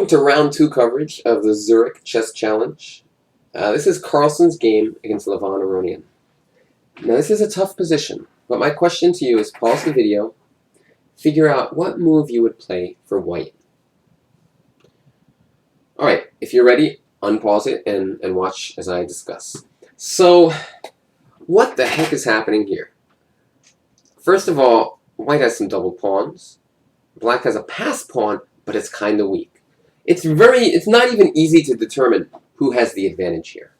Welcome to round 2 coverage of the Zurich Chess Challenge. This is Carlsen's game against Levon Aronian. Now this is a tough position, but my question to you is pause the video, figure out what move you would play for white. Alright, if you're ready, unpause it and watch as I discuss. So, what the heck is happening here? First of all, white has some double pawns. Black has a pass pawn, but it's kind of weak. It's not even easy to determine who has the advantage here.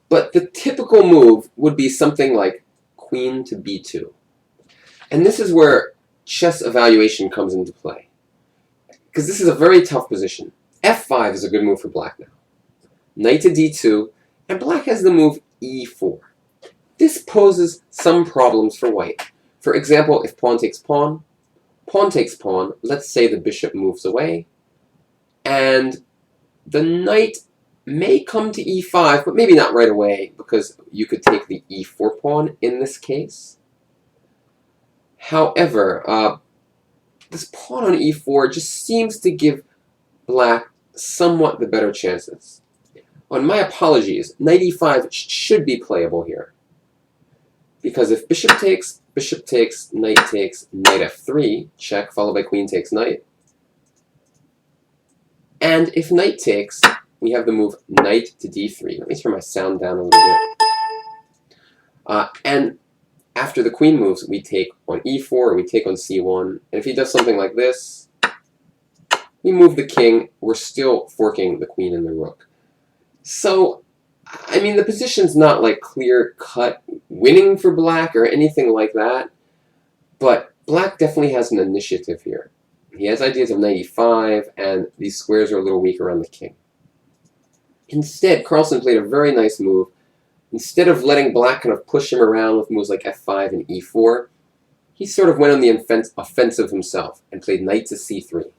But the typical move would be something like queen to b2. And this is where chess evaluation comes into play. Because this is a very tough position. f5 is a good move for black now. Knight to d2, and black has the move e4. This poses some problems for white. For example, if pawn takes pawn, pawn takes pawn, let's say the bishop moves away, and the knight may come to e5, but maybe not right away, because you could take the e4 pawn in this case. However, this pawn on e4 just seems to give black somewhat the better chances. On my apologies, knight e5 should be playable here. Because if bishop takes, knight takes, knight f3, check, followed by queen takes knight. And if knight takes, we have the move knight to d3. Let me turn my sound down a little bit. And after the queen moves, we take on e4, or we take on c1. And if he does something like this, we move the king. We're still forking the queen and the rook. So, I mean, the position's not like clear-cut winning for black or anything like that. But black definitely has an initiative here. He has ideas of knight e5, and these squares are a little weak around the king. Instead, Carlsen played a very nice move. Instead of letting black kind of push him around with moves like f5 and e4, he sort of went on the offensive himself and played knight to c3.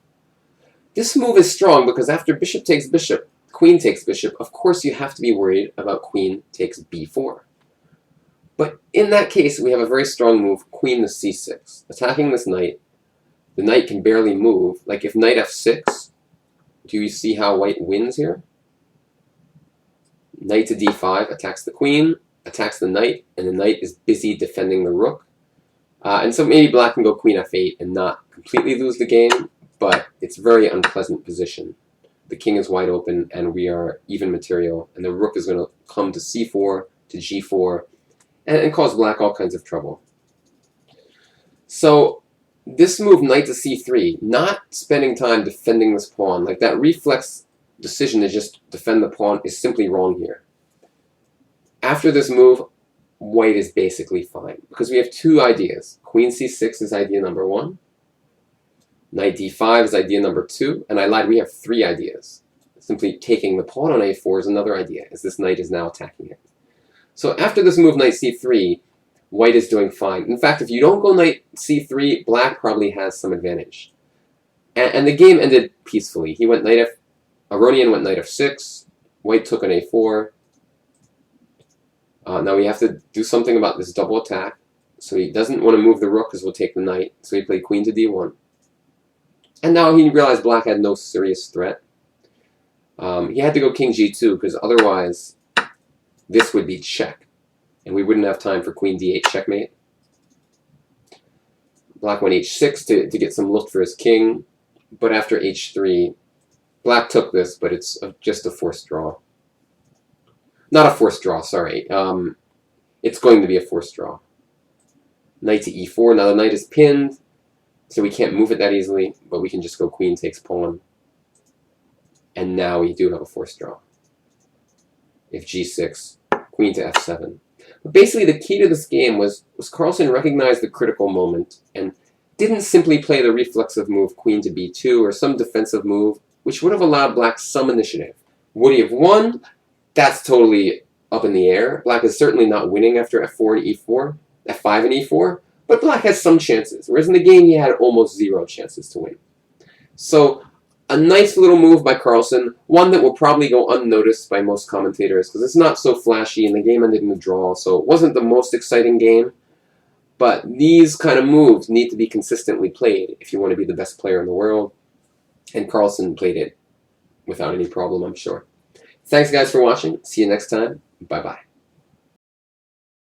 This move is strong because after bishop takes bishop, queen takes bishop, of course you have to be worried about queen takes b4. But in that case, we have a very strong move, queen to c6, attacking this knight. The knight can barely move. Like if knight f6, do you see how white wins here? Knight to d5 attacks the queen, attacks the knight, and the knight is busy defending the rook. And so maybe black can go queen f8 and not completely lose the game, but it's a very unpleasant position. The king is wide open, and we are even material, and the rook is going to come to c4, to g4, and cause black all kinds of trouble. So this move, knight to c3, not spending time defending this pawn, like that reflex decision to just defend the pawn is simply wrong here. After this move, white is basically fine, because we have two ideas. Queen c6 is idea number 1. Knight d5 is idea number 2, and I lied, we have 3 ideas. Simply taking the pawn on a4 is another idea, as this knight is now attacking it. So after this move, knight c3, white is doing fine. In fact, if you don't go knight c3, black probably has some advantage. And the game ended peacefully. He went Aronian went knight f6, white took on a4. Now we have to do something about this double attack. So he doesn't want to move the rook because we'll take the knight. So he played queen to d1. And now he realized black had no serious threat. He had to go king g2 because otherwise this would be check. And we wouldn't have time for queen d8 checkmate. Black went h6 to get some look for his king. But after h3, black took this, but it's just a forced draw. Not a forced draw, sorry. It's going to be a forced draw. Knight to e4. Now the knight is pinned, so we can't move it that easily, but we can just go queen takes pawn. And now we do have a forced draw. If g6, queen to f7. But basically the key to this game was Carlsen recognized the critical moment and didn't simply play the reflexive move queen to b2 or some defensive move, which would have allowed black some initiative. Would he have won? That's totally up in the air. Black is certainly not winning after f4 and e4, f5 and e4, but black has some chances, whereas in the game he had almost 0 chances to win. So a nice little move by Carlsen, one that will probably go unnoticed by most commentators because it's not so flashy and the game ended in a draw, so it wasn't the most exciting game. But these kind of moves need to be consistently played if you want to be the best player in the world, and Carlsen played it without any problem, I'm sure. Thanks, guys, for watching. See you next time. Bye-bye.